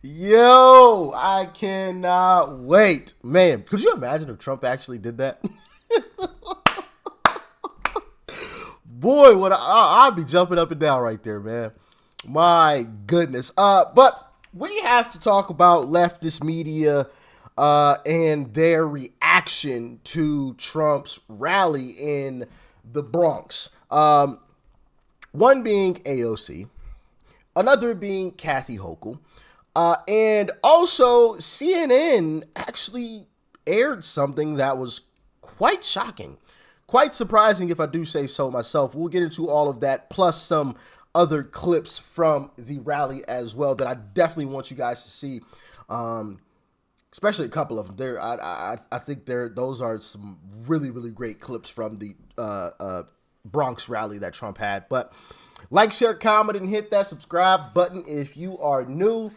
Yo, I cannot wait. Man, could you imagine if Trump actually did that? Boy, I'd be jumping up and down right there, man. My goodness. But we have to talk about leftist media and their reaction to Trump's rally in the Bronx. One being AOC, another being Kathy Hochul. And also, CNN actually aired something that was quite shocking, quite surprising if I do say so myself. We'll get into all of that, plus some other clips from the rally as well that I definitely want you guys to see, especially a couple of them. I think those are some really, really great clips from the Bronx rally that Trump had. But like, share, comment, and hit that subscribe button if you are new.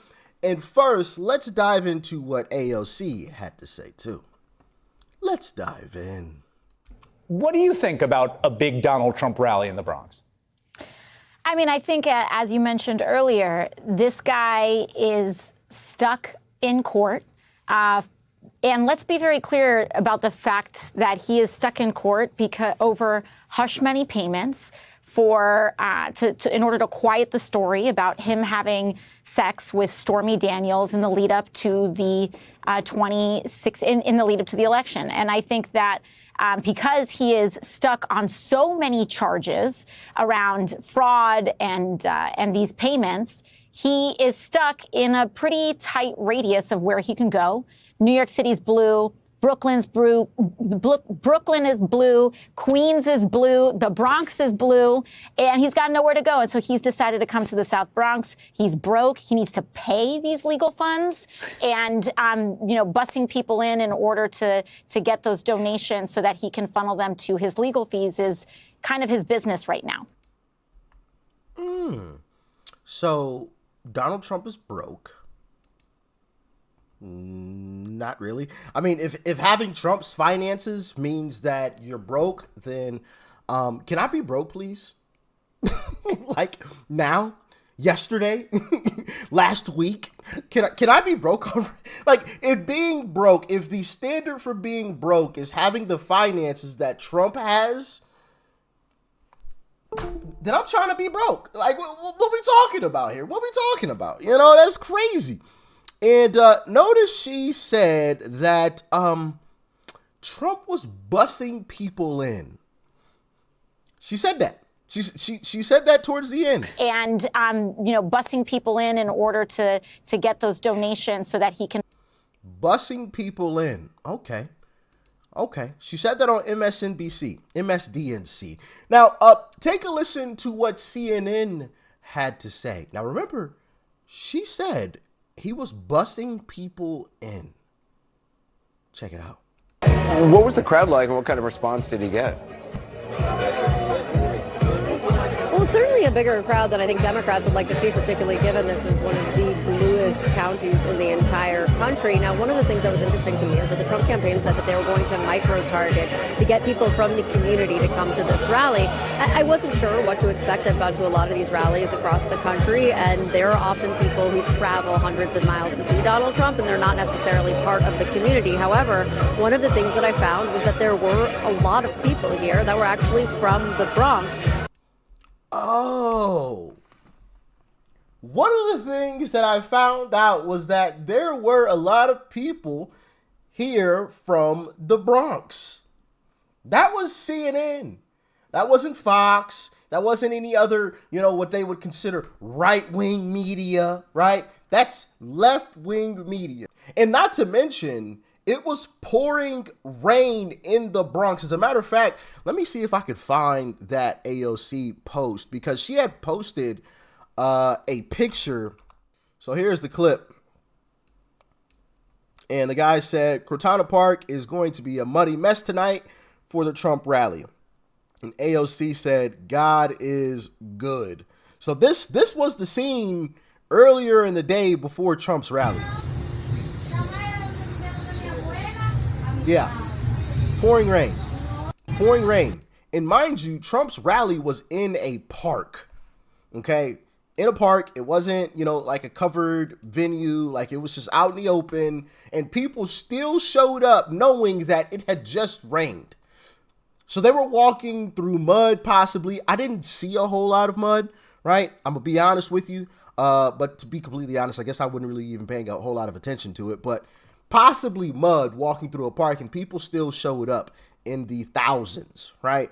And first, let's dive into what AOC had to say, too. Let's dive in. What do you think about a big Donald Trump rally in the Bronx? I mean, I think, as you mentioned earlier, this guy is stuck in court. And let's be very clear about the fact that he is stuck in court because over hush money payments in order to quiet the story about him having sex with Stormy Daniels in the lead up to the in the lead up to the election. And I think that because he is stuck on so many charges around fraud and these payments, he is stuck in a pretty tight radius of where he can go. New York City's blue. Brooklyn is blue, Queens is blue, the Bronx is blue, and he's got nowhere to go. And so he's decided to come to the South Bronx. He's broke. He needs to pay these legal funds and, bussing people in order to get those donations so that he can funnel them to his legal fees is kind of his business right now. So Donald Trump is broke. Not really. I mean, if having Trump's finances means that you're broke, then can I be broke, please? Like now, yesterday, last week. Can I be broke? Like, if the standard for being broke is having the finances that Trump has, then I'm trying to be broke. Like, what we talking about here? What we talking about? That's crazy. And notice she said that Trump was bussing people in. She said that. She said that towards the end. And bussing people in order to get those donations so that he can. Bussing people in. Okay. She said that on MSDNC. Now, take a listen to what CNN had to say. Now, remember, she said he was bussing people in. Check it out. What was the crowd like, and what kind of response did he get? Well, certainly a bigger crowd than I think Democrats would like to see, particularly given this is one of the bluest counties in the entire country. Now, one of the things that was interesting to me is that the Trump campaign said that they were going to micro-target to get people from the community to come to this rally. I wasn't sure what to expect. I've gone to a lot of these rallies across the country, and there are often people who travel hundreds of miles to see Donald Trump, and they're not necessarily part of the community. However, one of the things that I found was that there were a lot of people here that were actually from the Bronx. Oh, one of the things that I found out was that there were a lot of people here from the Bronx. That was CNN. That wasn't Fox. That wasn't any other, what they would consider right-wing media, right? That's left-wing media. And not to mention, it was pouring rain in the Bronx. As a matter of fact, let me see if I could find that AOC post, because she had posted a picture. So here's the clip. And the guy said, Cortana Park is going to be a muddy mess tonight for the Trump rally. And AOC said, God is good. So this was the scene earlier in the day before Trump's rally. Yeah. Pouring rain. Pouring rain. And mind you, Trump's rally was in a park. Okay? In a park. It wasn't, like a covered venue. Like, it was just out in the open. And people still showed up knowing that it had just rained. So they were walking through mud, possibly. I didn't see a whole lot of mud, right? I'm going to be honest with you. But to be completely honest, I guess I wouldn't really even pay a whole lot of attention to it. But possibly mud walking through a park, and people still showed up in the thousands, right?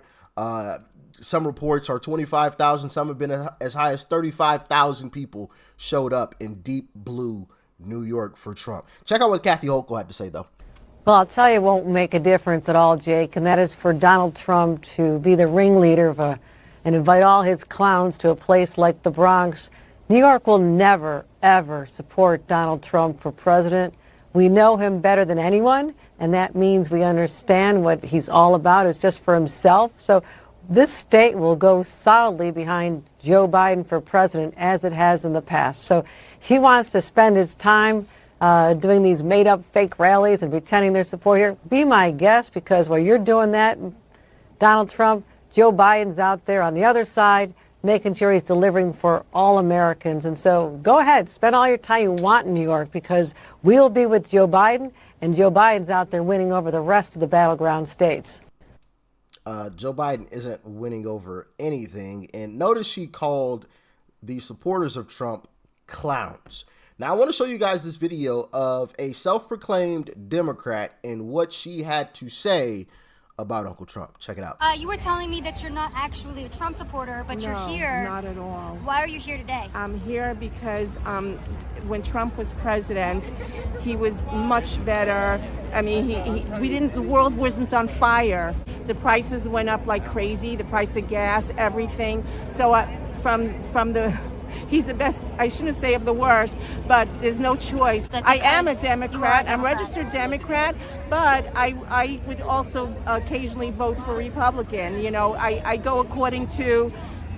Some reports are 25,000. Some have been as high as 35,000 people showed up in deep blue New York for Trump. Check out what Kathy Hochul had to say, though. Well, I'll tell you, it won't make a difference at all, Jake, and that is for Donald Trump to be the ringleader of and invite all his clowns to a place like the Bronx. New York will never, ever support Donald Trump for president. We know him better than anyone, and that means we understand what he's all about is just for himself. So this state will go solidly behind Joe Biden for president, as it has in the past. So if he wants to spend his time doing these made-up fake rallies and pretending their support here, be my guest, because while you're doing that, Donald Trump, Joe Biden's out there on the other side making sure he's delivering for all Americans. And so go ahead, spend all your time you want in New York, because we'll be with Joe Biden, and Joe Biden's out there winning over the rest of the battleground states. Joe Biden isn't winning over anything. And notice she called the supporters of Trump clowns. Now, I want to show you guys this video of a self-proclaimed Democrat and what she had to say about Uncle Trump. Check it out. You were telling me that you're not actually a Trump supporter, but you're here. Not at all. Why are you here today? I'm here because when Trump was president, he was much better. I mean, the world wasn't on fire. The prices went up like crazy, the price of gas, everything. So he's the best, I shouldn't say of the worst, but there's no choice. I am a Democrat. I'm registered Democrat, but I would also occasionally vote for Republican. I go according to,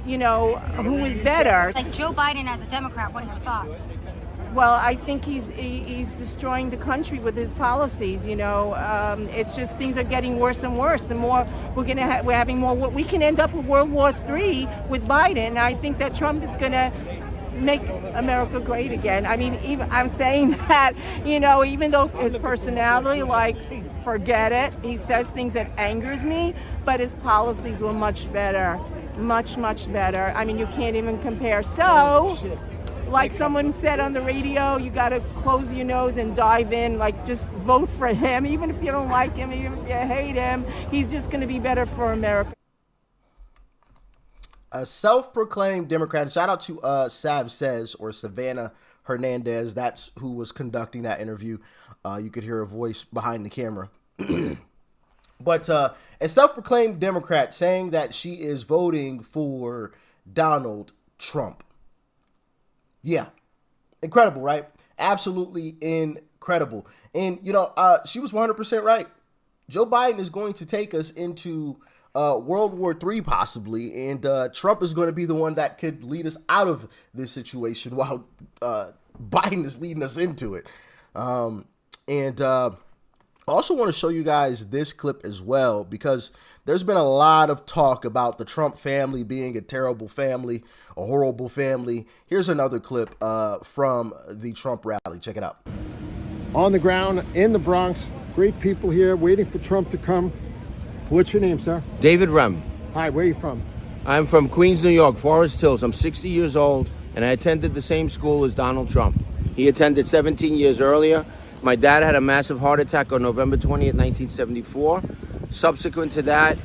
who is better. Like Joe Biden as a Democrat, what are your thoughts? Well, I think he's destroying the country with his policies. It's just things are getting worse and worse. The more we're having more. We can end up with World War III with Biden. I think that Trump is going to make America great again. I mean, I'm saying that, even though his personality, forget it. He says things that angers me, but his policies were much better, much, much better. I mean, you can't even compare. So, like someone said on the radio, you got to close your nose and dive in, just vote for him. Even if you don't like him, even if you hate him, he's just going to be better for America. A self-proclaimed Democrat. Shout out to Sav Says, or Savannah Hernandez. That's who was conducting that interview. You could hear her voice behind the camera. But a self-proclaimed Democrat saying that she is voting for Donald Trump. Yeah. Incredible, right? Absolutely incredible. And, she was 100% right. Joe Biden is going to take us into World War III, possibly, and Trump is going to be the one that could lead us out of this situation while Biden is leading us into it. I also want to show you guys this clip as well, because there's been a lot of talk about the Trump family being a terrible family, a horrible family. Here's another clip from the Trump rally. Check it out. On the ground in the Bronx, great people here waiting for Trump to come. What's your name, sir? David Rem. Hi, where are you from? I'm from Queens, New York, Forest Hills. I'm 60 years old, and I attended the same school as Donald Trump. He attended 17 years earlier. My dad had a massive heart attack on November 20th, 1974. Subsequent to that,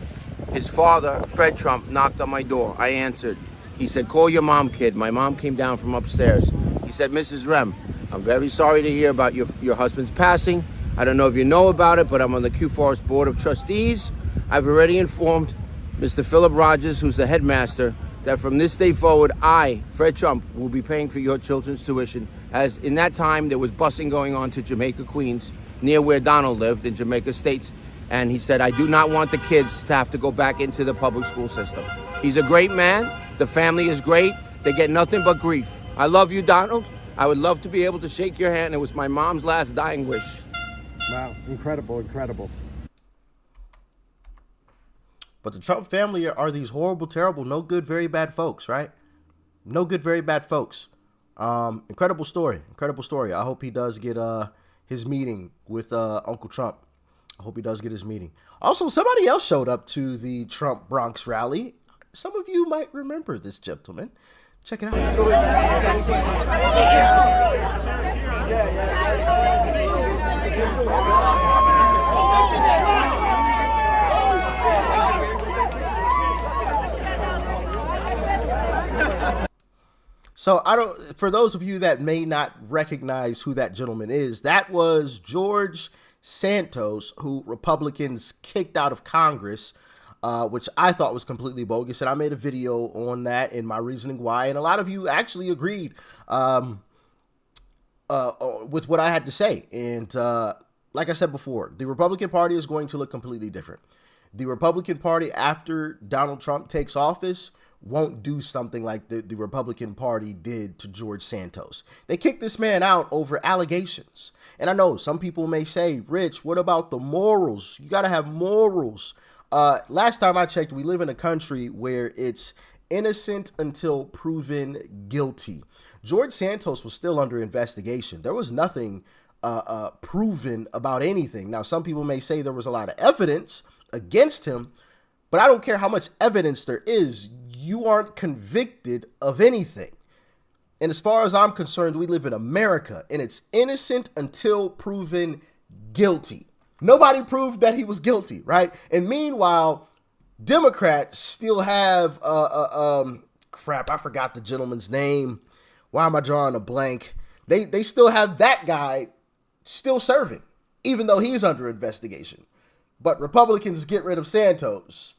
his father, Fred Trump, knocked on my door. I answered. He said, "Call your mom, kid." My mom came down from upstairs. He said, "Mrs. Rem, I'm very sorry to hear about your husband's passing. I don't know if you know about it, but I'm on the Q Forest Board of Trustees. I've already informed Mr. Philip Rogers, who's the headmaster, that from this day forward, I, Fred Trump, will be paying for your children's tuition As in that time, there was busing going on to Jamaica, Queens, near where Donald lived in Jamaica States. And he said, I do not want the kids to have to go back into the public school system. He's a great man. The family is great. They get nothing but grief. I love you, Donald. I would love to be able to shake your hand. It was my mom's last dying wish. Wow, incredible, incredible. But the Trump family are these horrible, terrible, no good, very bad folks, right? No good, very bad folks. Incredible story. Incredible story. I hope he does get his meeting with Uncle Trump. I hope he does get his meeting. Also, somebody else showed up to the Trump Bronx rally. Some of you might remember this gentleman. Check it out. So for those of you that may not recognize who that gentleman is, that was George Santos, who Republicans kicked out of Congress, which I thought was completely bogus. And I made a video on that and my reasoning why. And a lot of you actually agreed with what I had to say. And like I said before, the Republican Party is going to look completely different. The Republican Party, after Donald Trump takes office, won't do something like the Republican Party did to George Santos. They kicked this man out over allegations. And I know some people may say, Rich, what about the morals? You got to have morals. Last time I checked, we live in a country where it's innocent until proven guilty. George Santos was still under investigation. There was nothing proven about anything. Now, some people may say there was a lot of evidence against him, but I don't care how much evidence there is. You aren't convicted of anything. And as far as I'm concerned, we live in America, and it's innocent until proven guilty. Nobody proved that he was guilty, right? And meanwhile, Democrats still have crap, I forgot the gentleman's name. Why am I drawing a blank? They still have that guy still serving, even though he's under investigation. But Republicans get rid of Santos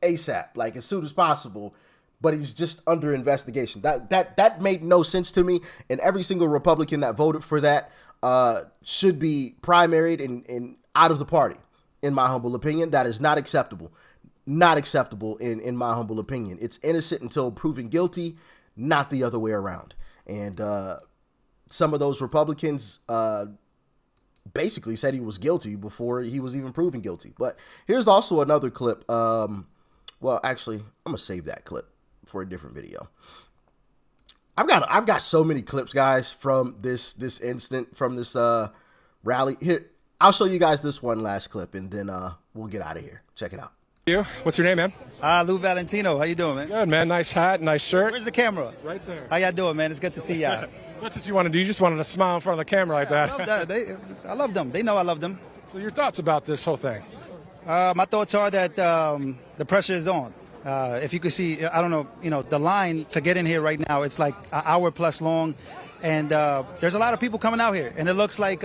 ASAP, like as soon as possible, but he's just under investigation. That made no sense to me, and every single Republican that voted for that should be primaried and out of the party, in my humble opinion. That is not acceptable. Not acceptable in my humble opinion. It's innocent until proven guilty, not the other way around. And some of those Republicans basically said he was guilty before he was even proven guilty. But here's also another clip. Well, actually, I'm gonna save that clip for a different video. I've got so many clips, guys, from this instant, from this rally. Here, I'll show you guys this one last clip, and then we'll get out of here. Check it out. You? What's your name, man? Lou Valentino. How you doing, man? Good, man. Nice hat, nice shirt. Where's the camera? Right there. How y'all doing, man? It's good to see y'all. That's what you want to do. You just wanted to smile in front of the camera like that. I love that. I love them. They know I love them. So your thoughts about this whole thing? My thoughts are that the pressure is on. If you could see, I don't know, the line to get in here right now, it's like an hour plus long. And there's a lot of people coming out here. And it looks like,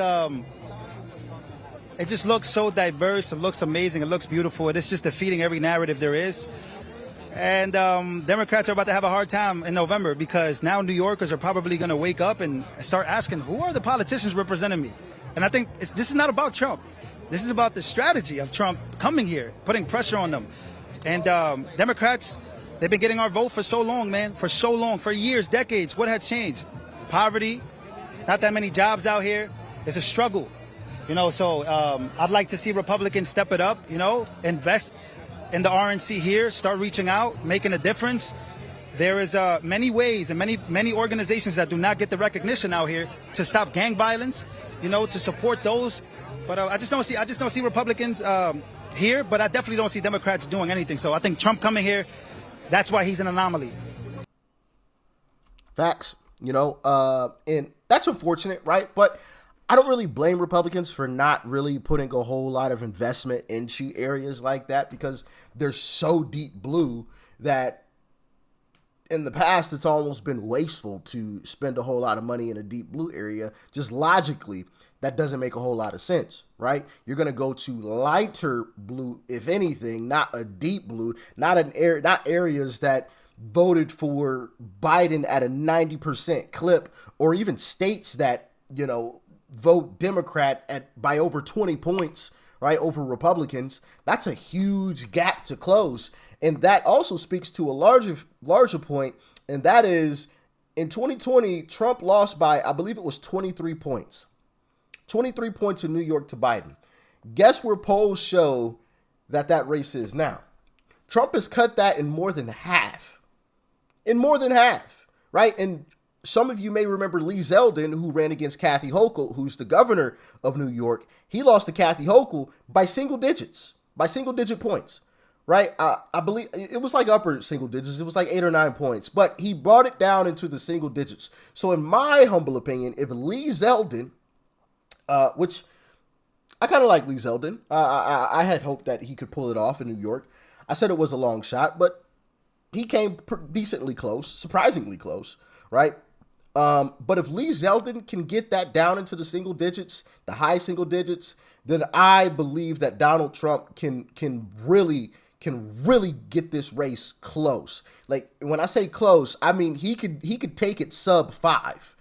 it just looks so diverse. It looks amazing. It looks beautiful. It's just defeating every narrative there is. And Democrats are about to have a hard time in November because now New Yorkers are probably going to wake up and start asking, who are the politicians representing me? And I think this is not about Trump. This is about the strategy of Trump coming here, putting pressure on them. And Democrats, they've been getting our vote for so long, man, for so long, for years, decades. What has changed? Poverty, not that many jobs out here. It's a struggle, so I'd like to see Republicans step it up, invest in the RNC here, start reaching out, making a difference. There is many ways and many organizations that do not get the recognition out here to stop gang violence, to support those. But I just don't see Republicans here, but I definitely don't see Democrats doing anything. So I think Trump coming here, that's why he's an anomaly. Facts, and that's unfortunate, right? But I don't really blame Republicans for not really putting a whole lot of investment into areas like that because they're so deep blue that in the past it's almost been wasteful to spend a whole lot of money in a deep blue area. Just logically, that doesn't make a whole lot of sense, right? You're going to go to lighter blue, if anything, not a deep blue, not areas that voted for Biden at a 90% clip, or even states that, vote Democrat by over 20 points, right, over Republicans. That's a huge gap to close. And that also speaks to a larger point, and that is in 2020, Trump lost by, I believe it was 23 points. 23 points in New York to Biden. Guess where polls show that race is now? Trump has cut that in more than half. Right? And some of you may remember Lee Zeldin, who ran against Kathy Hochul, who's the governor of New York. He lost to Kathy Hochul by single digit points, right? I believe it was like upper single digits. It was like 8 or 9 points, but he brought it down into the single digits. So in my humble opinion, if Lee Zeldin, which I kind of like Lee Zeldin, I had hoped that he could pull it off in New York. I said it was a long shot, but he came decently close, surprisingly close, right? But if Lee Zeldin can get that down into the single digits, the high single digits, then I believe that Donald Trump can really get this race close. Like when I say close, I mean he could take it sub 5.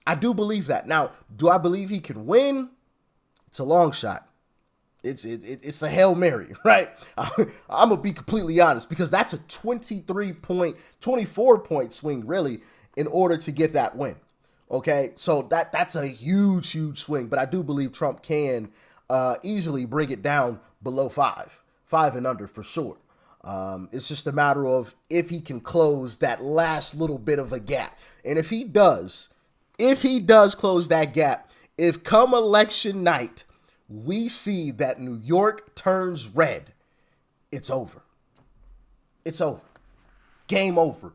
I do believe that. Now, do I believe he can win? It's a long shot. It's a Hail Mary, right? I'm going to be completely honest, because that's a 24 point swing, really, in order to get that win. Okay, so that's a huge swing, but I do believe Trump can easily bring it down below 5 and under for sure. It's just a matter of if he can close that last little bit of a gap. And if he does close that gap, if come election night, we see that New York turns red, it's over. Game over.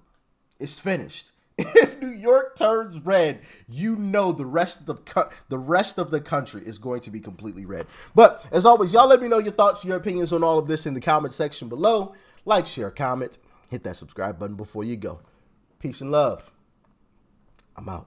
It's finished. If New York turns red, the rest of the country is going to be completely red. But as always, y'all let me know your thoughts, your opinions on all of this in the comment section below. Like, share, comment, hit that subscribe button before you go. Peace and love. I'm out.